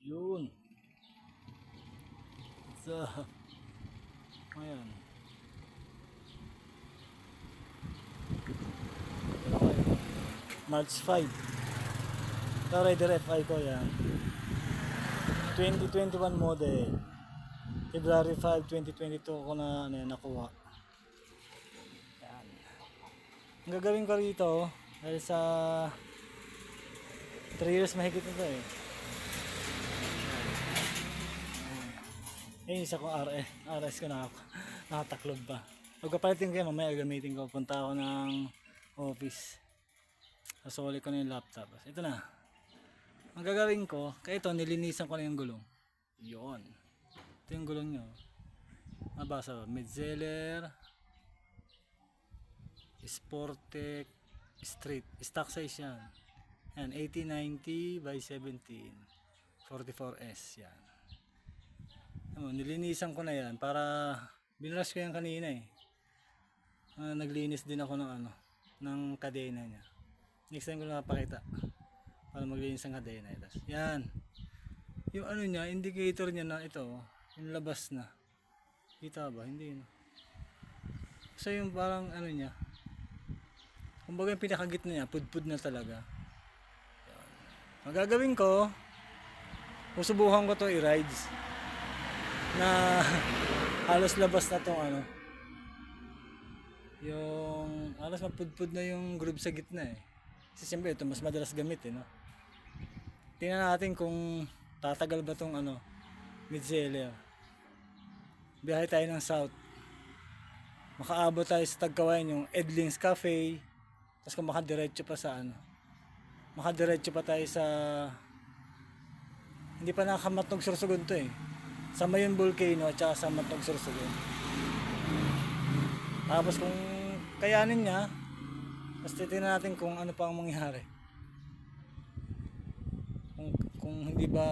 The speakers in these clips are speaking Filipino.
Yun. So, ayan. March 5. Ito Raider FI ko yan. 2021 model. February 5, 2022 ko na ano, yan, nakuha. Yan. Ang gagawin ko rito, dahil sa 3 years mahigit na ito eh. Eh, isa kong RS ko na ako. Nakataklob pa. Pagkapalitin ko yan, mamaya gamitin ko. Punta ako ng office. Sasuli ko na yung laptop. Ito na. Ang gagawin ko, kaya ito, nilinisan ko na yung gulong. Yun. Ito yung gulong nyo. Nabasa ba? Metzeler, Sportec, Street. Stock size yan. Yan, 1890 by 17. 44S. Yan. Nilinisan ko na yan para binulas ko yan kanina eh. Naglinis din ako ng kadena niya. Next time ko na napakita para maglinis ang kadena. Yan. Yung niya, indicator niya na ito, yung labas na. Kita ba? Hindi na. So yung parang niya. Kumbaga yung pinakagitna niya, pudpud na talaga. Yan. Magagawin ko, susubukan ko to i-rides. Na halos labas na tong yung halos mapudpud na yung groove sa gitna eh. Kasi siyempre ito mas madalas gamit eh, no? Tingnan natin kung tatagal ba tong Metzeler. Biyahe tayo ng south. Makaabot tayo sa Tagkawayan yung Edling's Cafe. Tapos kung makadiretso pa sa makadiretso pa tayo sa hindi pa nakamatnog Sorsogon to eh. Sa Mayon Volcano at saka sa Matnog Sorsogon. Tapos kung kayanin niya, tapos titignan natin kung ano pa ang mangyari. Kung hindi ba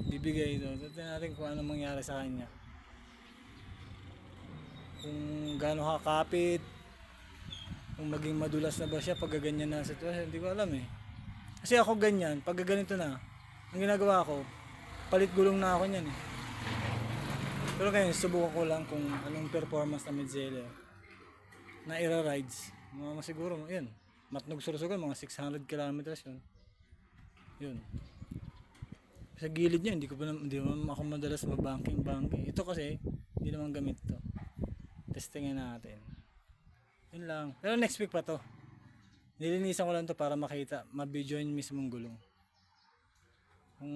bibigay ito, titignan natin kung ano mangyari sa kanya. Kung gaano kakapit, kung maging madulas na ba siya pag ganyan na sitwasyon, hindi ko alam eh. Kasi ako ganyan, pag ganito na, ang ginagawa ko, palit gulong na ako niyan eh. Pero ngayon, subukan ko lang kung anong performance na Metzeler na era rides. Mga siguro, yun, Matnog Sorsogon, mga 600 kilometers yun. Yun. Sa gilid niya, hindi naman ako madalas mag-banking. Ito kasi, hindi naman gamit to. Testingin natin. Yun lang. Pero next week pa to. Nilinisan ko lang to para makita, ma-video yung mismong gulong. Kung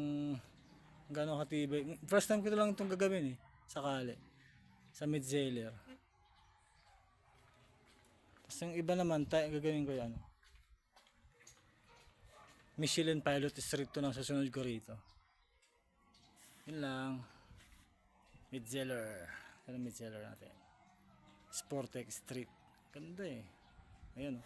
gano'ng katibay. First time ko lang itong gagawin eh. Sakali. Sa Metzeler. Tapos yung iba naman, gagawin ko yan. Michelin Pilot Street to nang susunod ko rito. Yun lang. Metzeler. Ano Metzeler natin? Sportec Street. Ganda eh. Ayun oh.